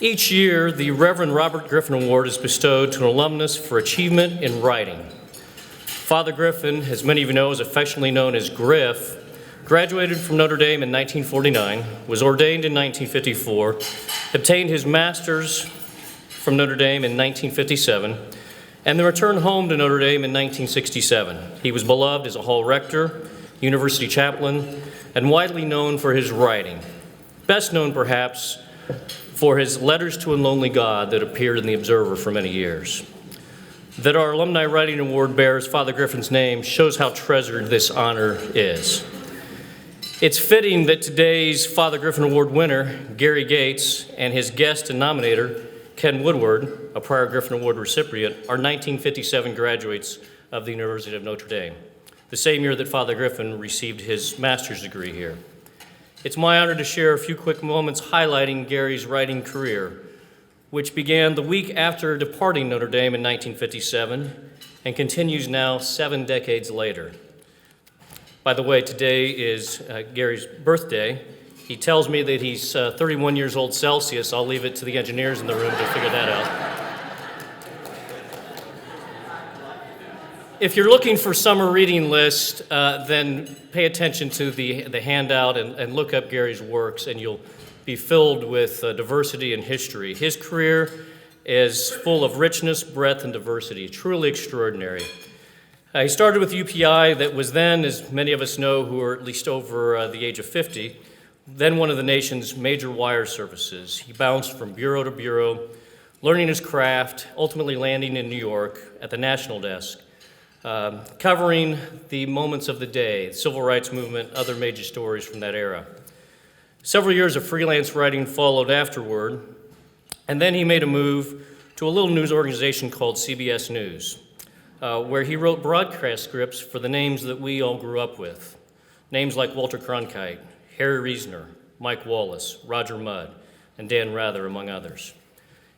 Each year, the Reverend Robert Griffin Award is bestowed to an alumnus for achievement in writing. Father Griffin, as many of you know, is affectionately known as Griff, graduated from Notre Dame in 1949, was ordained in 1954, obtained his master's from Notre Dame in 1957, and then returned home to Notre Dame in 1967. He was beloved as a hall rector, university chaplain, and widely known for his writing. Best known, perhaps, for his Letters to a Lonely God that appeared in The Observer for many years. That our Alumni Writing Award bears Father Griffin's name shows how treasured this honor is. It's fitting that today's Father Griffin Award winner, Gary Gates, and his guest and nominator, Ken Woodward, a prior Griffin Award recipient, are 1957 graduates of the University of Notre Dame, the same year that Father Griffin received his master's degree here. It's my honor to share a few quick moments highlighting Gary's writing career, which began the week after departing Notre Dame in 1957 and continues now 7 decades later. By the way, today is Gary's birthday. He tells me that he's 31 years old Celsius. I'll leave it to the engineers in the room to figure that out. If you're looking for summer reading list, then pay attention to the handout and look up Gary's works, and you'll be filled with diversity and history. His career is full of richness, breadth, and diversity, truly extraordinary. He started with UPI that was then, as many of us know who are at least over the age of 50, then one of the nation's major wire services. He bounced from bureau to bureau, learning his craft, ultimately landing in New York at the National Desk, covering the moments of the day, the civil rights movement, other major stories from that era. Several years of freelance writing followed afterward, and then he made a move to a little news organization called CBS News, where he wrote broadcast scripts for the names that we all grew up with. Names like Walter Cronkite, Harry Reasoner, Mike Wallace, Roger Mudd, and Dan Rather, among others.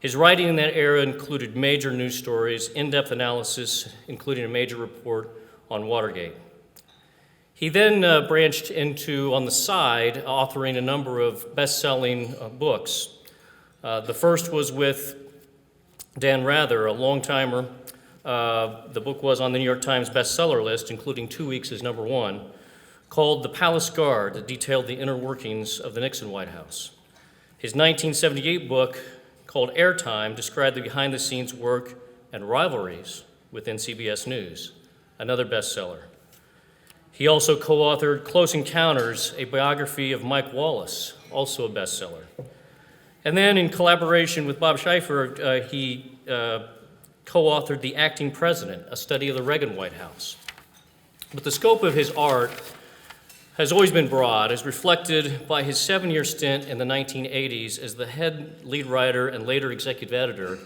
His writing in that era included major news stories, in-depth analysis, including a major report on Watergate. He then branched into, on the side, authoring a number of best-selling books. The first was with Dan Rather, a long-timer. The book was on the New York Times bestseller list, including 2 weeks as number 1, called The Palace Guard, that detailed the inner workings of the Nixon White House. His 1978 book, called Airtime, described the behind-the-scenes work and rivalries within CBS News, another bestseller. He also co-authored Close Encounters, a biography of Mike Wallace, also a bestseller. And then in collaboration with Bob Schieffer, he co-authored The Acting President, a study of the Reagan White House. But the scope of his art has always been broad, as reflected by his 7-year stint in the 1980s as the head lead writer and later executive editor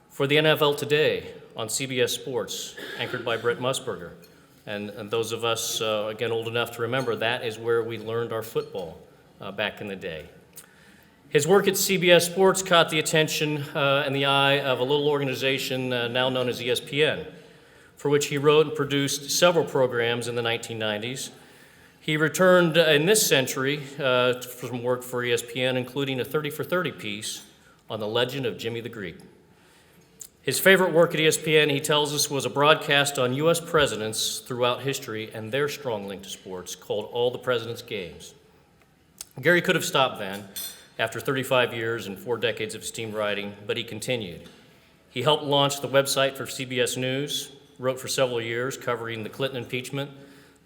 for the NFL Today on CBS Sports, anchored by Brett Musburger. And those of us, again, old enough to remember, that is where we learned our football back in the day. His work at CBS Sports caught the attention and the eye of a little organization now known as ESPN, for which he wrote and produced several programs in the 1990s. He returned in this century from work for ESPN, including a 30 for 30 piece on the legend of Jimmy the Greek. His favorite work at ESPN, he tells us, was a broadcast on U.S. presidents throughout history and their strong link to sports called All the President's Games. Gary could have stopped then, after 35 years and 4 decades of esteemed writing, but he continued. He helped launch the website for CBS News, wrote for several years covering the Clinton impeachment,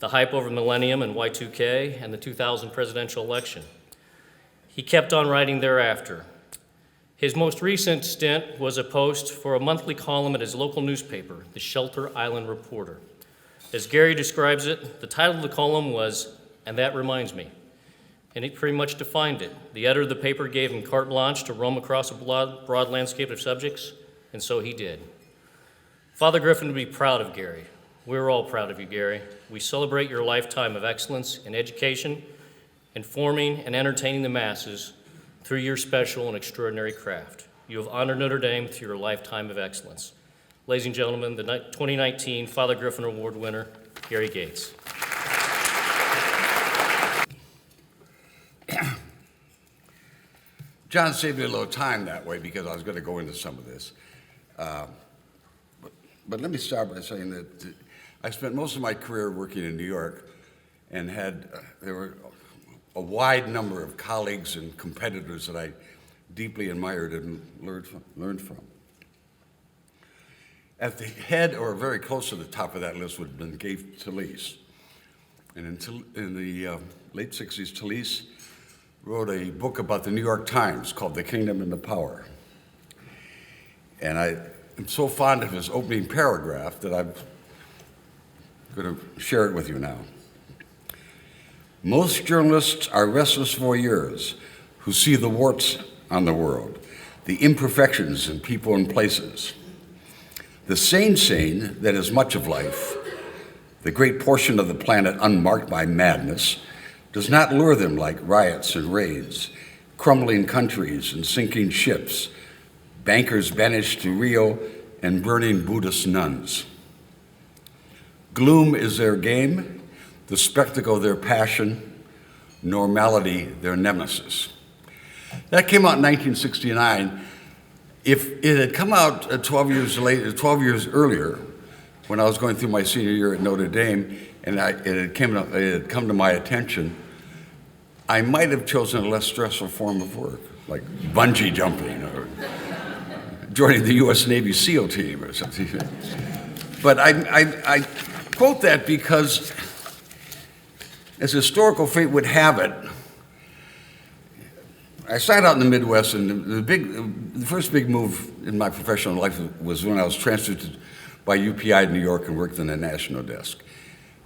the hype over millennium and Y2K, and the 2000 presidential election. He kept on writing thereafter. His most recent stint was a post for a monthly column at his local newspaper, the Shelter Island Reporter. As Gary describes it, the title of the column was, "And That Reminds Me," and it pretty much defined it. The editor of the paper gave him carte blanche to roam across a broad landscape of subjects, and so he did. Father Griffin would be proud of Gary. We're all proud of you, Gary. We celebrate your lifetime of excellence in education, informing and entertaining the masses through your special and extraordinary craft. You have honored Notre Dame through your lifetime of excellence. Ladies and gentlemen, the 2019 Father Griffin Award winner, Gary Gates. John saved me a little time that way because I was going to go into some of this. But let me start by saying that I spent most of my career working in New York and there were a wide number of colleagues and competitors that I deeply admired and learned from. At the head, or very close to the top of that list, would have been Gabe Talese. And in the late 60s, Talese wrote a book about the New York Times called The Kingdom and the Power. And I am so fond of his opening paragraph that I'm going to share it with you now. Most journalists are restless voyeurs who see the warts on the world, the imperfections in people and places. The sane that is much of life, the great portion of the planet unmarked by madness, does not lure them like riots and raids, crumbling countries and sinking ships, bankers banished to Rio and burning Buddhist nuns. Gloom is their game, the spectacle their passion, normality their nemesis. That came out in 1969. If it had come out 12 years earlier, when I was going through my senior year at Notre Dame, and it had come to my attention, I might have chosen a less stressful form of work, like bungee jumping or joining the U.S. Navy SEAL team or something. But I quote that because, as historical fate would have it, I started out in the Midwest, and the first big move in my professional life was when I was transferred by UPI to New York and worked in the national desk.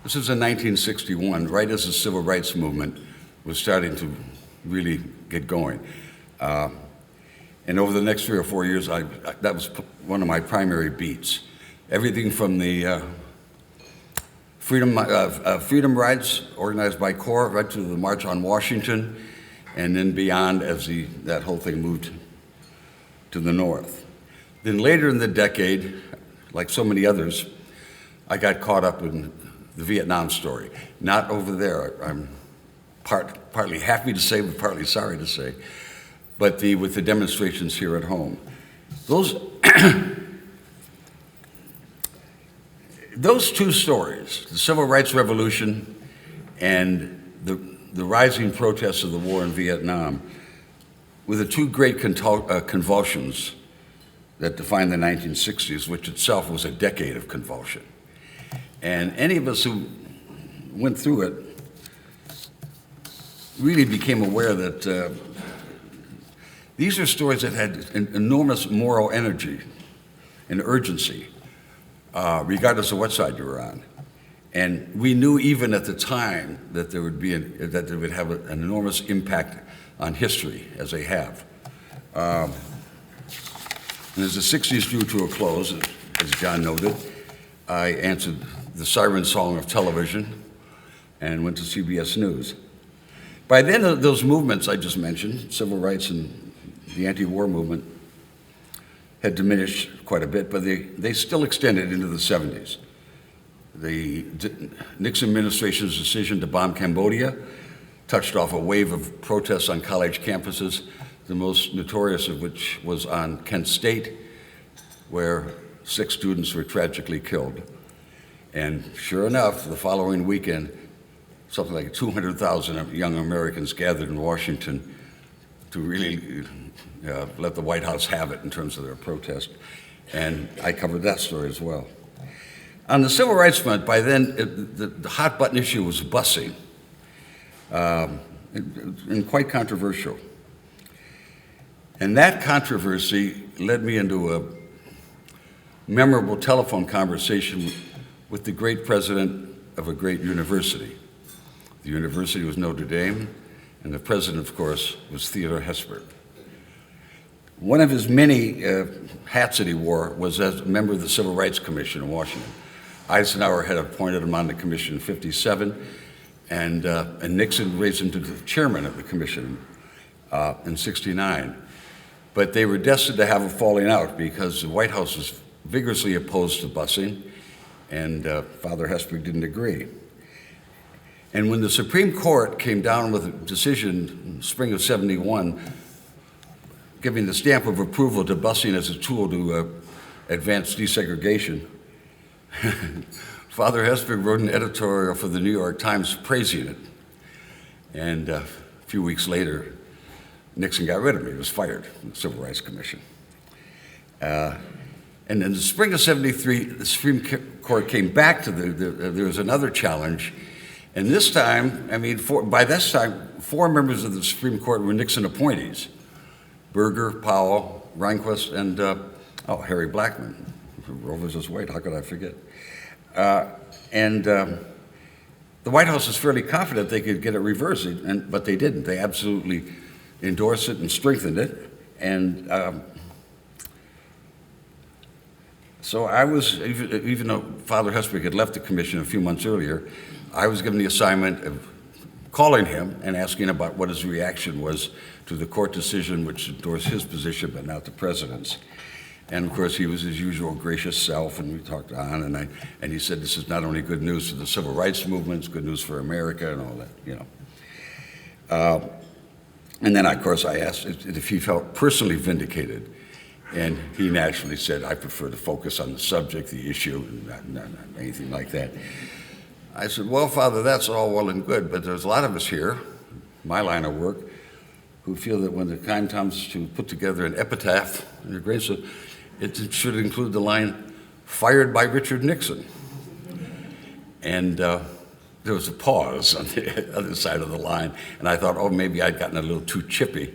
This was in 1961, right as the civil rights movement was starting to really get going. And over the next 3 or 4 years, that was one of my primary beats. Everything from the freedom rides organized by CORE right to the March on Washington, and then beyond as that whole thing moved to the north. Then later in the decade, like so many others, I got caught up in the Vietnam story. Not over there, I'm partly happy to say, but partly sorry to say, but with the demonstrations here at home. Those two stories, the Civil Rights Revolution and the rising protests of the war in Vietnam, were the two great convulsions that defined the 1960s, which itself was a decade of convulsion. And any of us who went through it really became aware that these are stories that had enormous moral energy and urgency, regardless of what side you were on. And we knew even at the time that they would have an enormous impact on history, as they have. And as the 60s drew to a close, as John noted, I answered the siren song of television and went to CBS News. By then, those movements I just mentioned, civil rights and the anti-war movement, had diminished quite a bit, but they still extended into the 70s. The Nixon administration's decision to bomb Cambodia touched off a wave of protests on college campuses, the most notorious of which was on Kent State, where 6 students were tragically killed. And sure enough, the following weekend, something like 200,000 young Americans gathered in Washington to really let the White House have it in terms of their protest. And I covered that story as well. On the civil rights front, by then, the hot button issue was busing, and quite controversial. And that controversy led me into a memorable telephone conversation with the great president of a great university. The university was Notre Dame, and the president, of course, was Theodore Hesburgh. One of his many hats that he wore was as a member of the Civil Rights Commission in Washington. Eisenhower had appointed him on the commission in '57, and Nixon raised him to the chairman of the commission in '69. But they were destined to have a falling out because the White House was vigorously opposed to busing, and Father Hesburgh didn't agree. And when the Supreme Court came down with a decision in spring of '71, giving the stamp of approval to busing as a tool to advance desegregation, Father Hesburgh wrote an editorial for the New York Times praising it. And a few weeks later, Nixon got rid of him. He was fired from the Civil Rights Commission. And in the spring of '73, the Supreme Court came back to there was another challenge. And this time, by this time, 4 members of the Supreme Court were Nixon appointees: Berger, Powell, Rehnquist, and Harry Blackmun, who Rover's his weight. How could I forget? The White House was fairly confident they could get it reversed, but they didn't. They absolutely endorsed it and strengthened it. And so I was, even though Father Hesburgh had left the commission a few months earlier, I was given the assignment of calling him and asking about what his reaction was to the court decision which endorsed his position but not the president's. And of course, he was his usual gracious self, and we talked on, and he said, this is not only good news for the civil rights movement, it's good news for America and all that, you know. And then, of course, I asked if he felt personally vindicated, and he naturally said, I prefer to focus on the subject, the issue, and not anything like that. I said, well, Father, that's all well and good, but there's a lot of us here, my line of work, who feel that when the time comes to put together an epitaph in your gravestone, it should include the line, fired by Richard Nixon. And there was a pause on the other side of the line, and I thought, oh, maybe I'd gotten a little too chippy.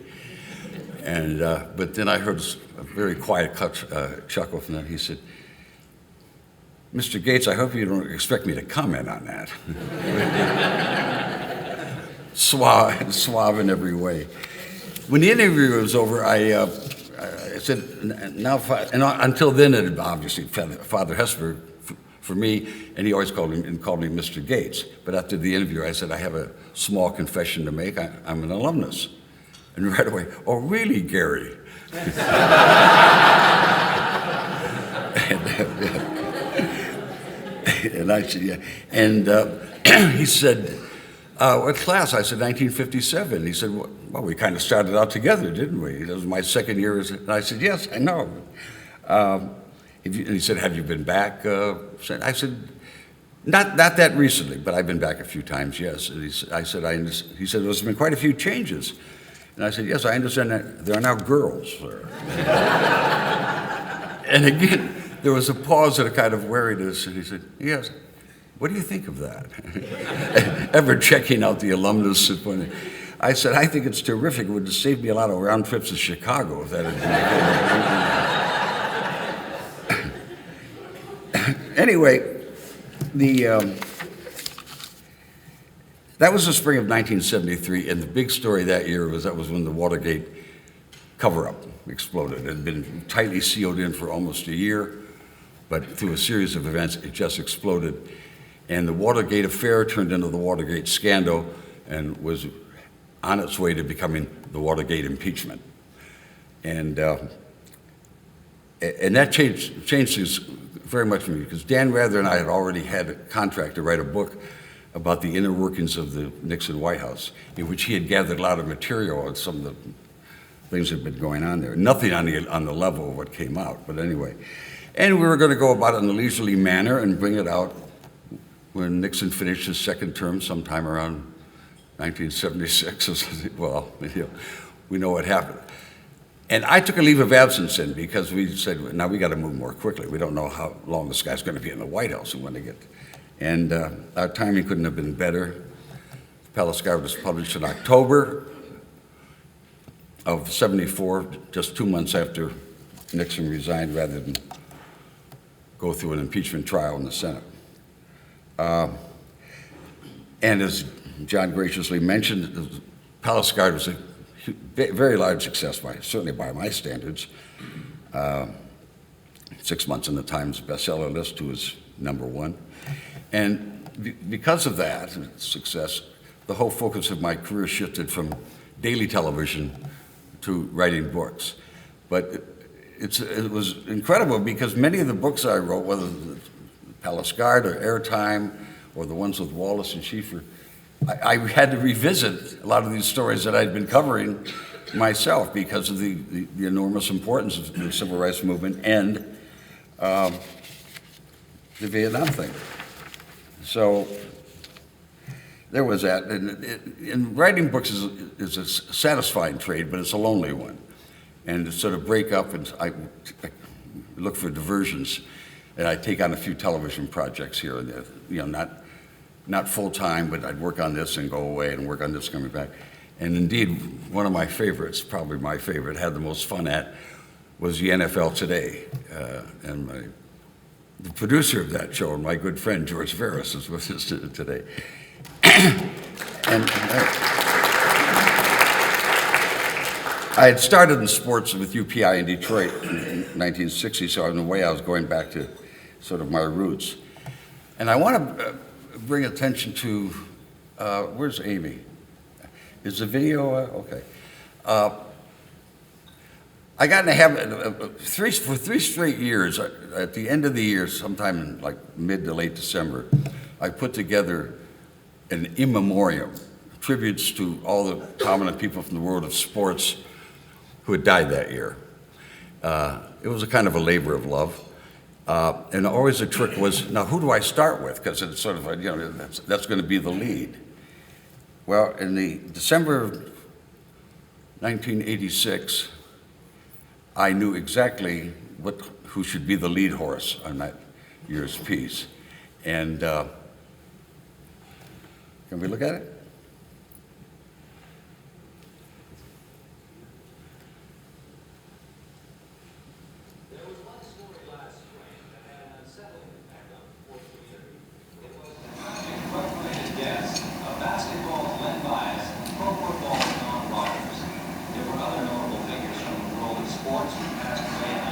And but then I heard a very quiet chuckle from that. He said, Mr. Gates, I hope you don't expect me to comment on that. Suave in every way. When the interview was over, I said, now, and until then, it had obviously Father Hesburgh for me, and he always called me Mr. Gates. But after the interview, I said, I have a small confession to make. I'm an alumnus. And right away, oh, really, Gary? And I said, yeah. And he said, what class? I said, 1957. He said, well, we kind of started out together, didn't we? That was my second year. And I said, yes, I know. And he said, have you been back? I said, not that recently, but I've been back a few times, yes. And he said, there's been quite a few changes. And I said, yes, I understand that there are now girls, sir. And again, there was a pause and a kind of wariness, and he said, yes. What do you think of that? Ever checking out the alumnus? I said, I think it's terrific. It would have saved me a lot of round trips to Chicago if that had been. Anyway, that was the spring of 1973, and the big story that year was when the Watergate cover-up exploded. It had been tightly sealed in for almost a year, but through a series of events, it just exploded. And the Watergate affair turned into the Watergate scandal and was on its way to becoming the Watergate impeachment. And that changed things very much for me, because Dan Rather and I had already had a contract to write a book about the inner workings of the Nixon White House, in which he had gathered a lot of material on some of the things that had been going on there. Nothing on the level of what came out, but anyway. And we were going to go about it in a leisurely manner and bring it out when Nixon finished his second term sometime around 1976. Well, we know what happened. And I took a leave of absence then, because we said, now we got to move more quickly. We don't know how long this guy's going to be in the White House and when to get. And our timing couldn't have been better. Palace Guard was published in October of '74, just 2 months after Nixon resigned, rather than go through an impeachment trial in the Senate. And as John graciously mentioned, Palace Guard was a very large success, certainly by my standards. 6 months in the Times bestseller list, who was #1. And because of that success, the whole focus of my career shifted from daily television to writing books. But it was incredible, because many of the books I wrote, whether the Palace Guard or Airtime or the ones with Wallace and Schieffer, I had to revisit a lot of these stories that I'd been covering myself because of the enormous importance of the civil rights movement and the Vietnam thing. So there was that. And writing books is a satisfying trade, but it's a lonely one. And to sort of break up, and I look for diversions, and I take on a few television projects here and there. You know, not full time, but I'd work on this and go away and work on this coming back. And indeed, one of my favorites, probably my favorite, had the most fun at, was the NFL Today. And the producer of that show, my good friend George Veras, is with us today. And I had started in sports with UPI in Detroit in 1960, so in a way I was going back to sort of my roots. And I want to bring attention to, where's Amy? Is the video, okay. I got in the habit of for 3 straight years, at the end of the year, sometime in like mid to late December, I put together an in memoriam, tributes to all the prominent people from the world of sports who had died that year. It was a kind of a labor of love. And always the trick was, now who do I start with? Because it's sort of, you know, that's going to be the lead. Well, in the December of 1986, I knew exactly who should be the lead horse on that year's piece. And can we look at it? There was one story last spring that had an unsettling impact on the sports community. It was a tragic drug-related death of basketball's Len Bias and pro football's Don Rogers. There were other notable figures from the world of sports who passed away in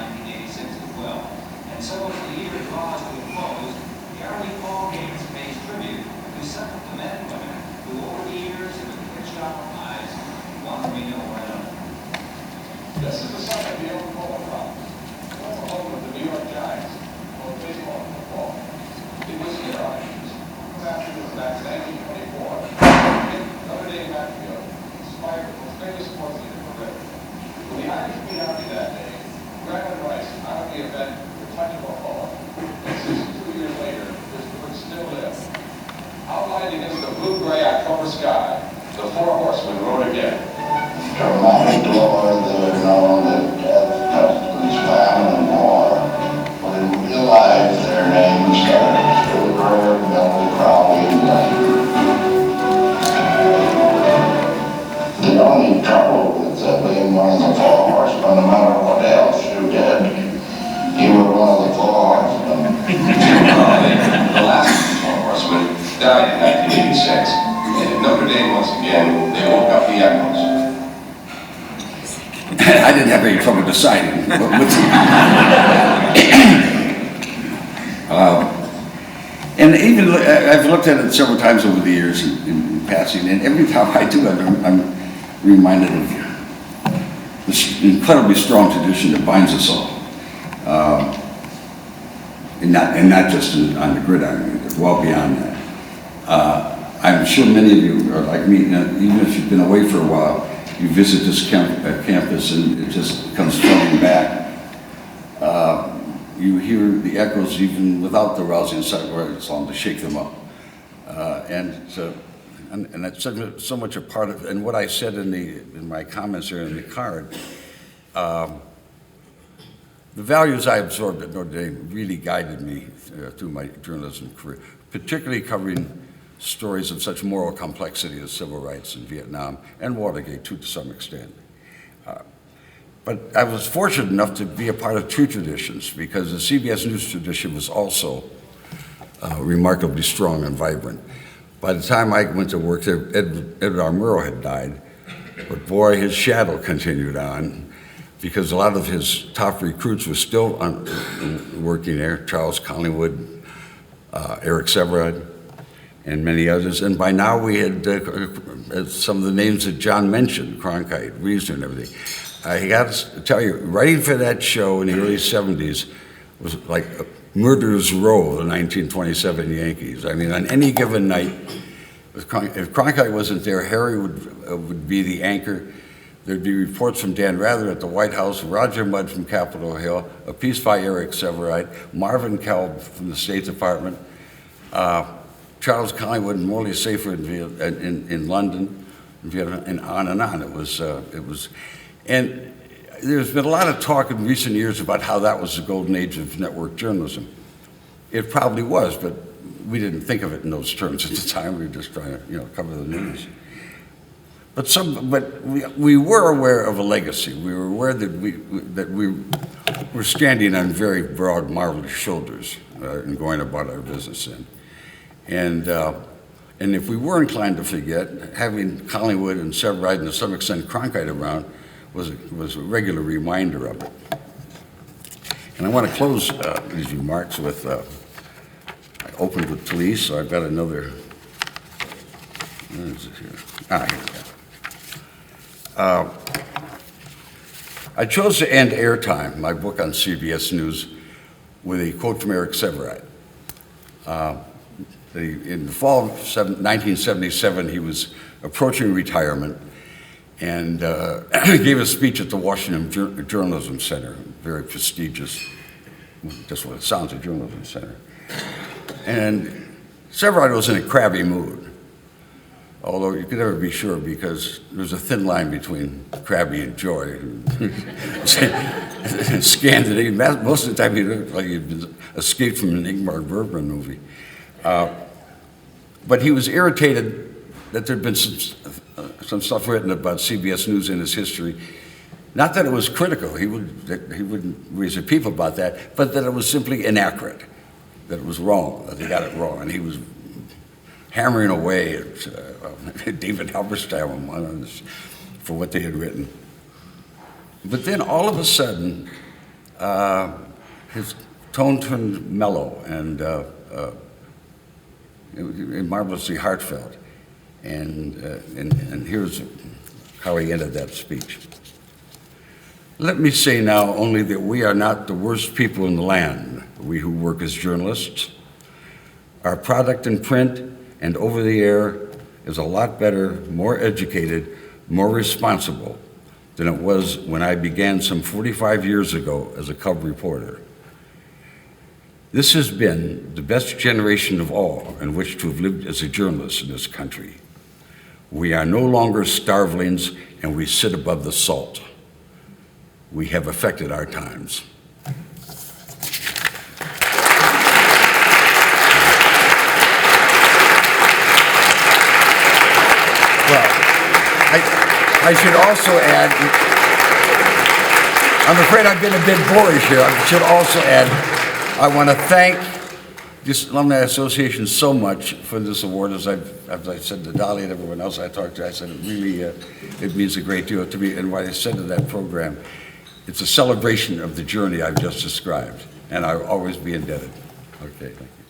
1986 as well. And so as the year draws to a close, the Army Fall Games pays tribute to some of the men and women who over the years have enriched our lives, one we know well. This is the site of the old Polo Grounds, former home of the New York Giants, both baseball and football. It was here on these, after it was back in 1924, Notre Dame backfield inspired the most famous sports leader for Griffin. When the Irish beat Army that day, Griffin Rice out of the event for touchable home, and 62 years later, this would still live. Outlined against the blue-gray October sky, the four horsemen rode again. Dramatic Lord, they were known that death, pestilence, famine, and war. But in real life, their names started to rare, mellow, crowded life. The only trouble with being one of the four horsemen, no matter what else you did, you were one of the four horsemen. The last four horsemen died in 1986, and at Notre Dame once again, they woke up the echoes. I didn't have any trouble deciding. And even I've looked at it several times over the years in passing, and every time I do, I'm reminded of this incredibly strong tradition that binds us all, and not just on the gridiron, well beyond that. I'm sure many of you are like me. Even if you've been away for a while, you visit this campus and it just comes flooding back. You hear the echoes even without the rousing song to shake them up. And that's so much a part of, and what I said in my comments here in the card, the values I absorbed at Notre Dame really guided me through my journalism career, particularly covering stories of such moral complexity as civil rights in Vietnam and Watergate too, to some extent. But I was fortunate enough to be a part of two traditions because the CBS News tradition was also remarkably strong and vibrant. By the time I went to work there, Edward R. Murrow had died, but boy, his shadow continued on because a lot of his top recruits were still working there, Charles Collingwood, Eric Severard, and many others. And by now we had some of the names that John mentioned, Cronkite, Reasoner, and everything. I got to tell you, writing for that show in the early 70s was like a murderer's row of the 1927 Yankees. I mean, on any given night, if Cronkite wasn't there, Harry would be the anchor. There'd be reports from Dan Rather at the White House, Roger Mudd from Capitol Hill, a piece by Eric Severide, Marvin Kalb from the State Department, Charles Collingwood and Morley Safer in London, and on and on. It was, and there's been a lot of talk in recent years about how that was the golden age of network journalism. It probably was, but we didn't think of it in those terms at the time. We were just trying to, cover the news. But we were aware of a legacy. We were aware that we were standing on very broad, marvelous shoulders and going about our business in. And if we were inclined to forget, having Collingwood and Severide and to some extent Cronkite around was a regular reminder of it. And I want to close these remarks with, I opened with police, so I've got another, where is it here? Here we go. I chose to end Airtime, my book on CBS News, with a quote from Eric Severide. In the fall of 1977, he was approaching retirement and gave a speech at the Washington Journalism Center, very prestigious, just what it sounds, a journalism center. And Severide was in a crabby mood, although you could never be sure because there's a thin line between crabby and joy. Scandinavian, most of the time he looked like he'd been escaped from an Ingmar Bergman movie. But he was irritated that there'd been some stuff written about CBS News in his history. Not that it was critical, he wouldn't raise a peep about that, but that it was simply inaccurate, that it was wrong, that they got it wrong. And he was hammering away at David Halberstam for what they had written. But then all of a sudden, his tone turned mellow and marvelously heartfelt. And here's how he ended that speech. Let me say now only that we are not the worst people in the land, we who work as journalists. Our product in print and over the air is a lot better, more educated, more responsible than it was when I began some 45 years ago as a cub reporter. This has been the best generation of all in which to have lived as a journalist in this country. We are no longer starvelings and we sit above the salt. We have affected our times. Well, I should also add, I'm afraid I've been a bit boorish here. I should also add, I want to thank this Alumni Association so much for this award. As I said to Dolly and everyone else I talked to, I said it really, it means a great deal to me. And what I said to that program, it's a celebration of the journey I've just described, and I'll always be indebted. Okay, thank you.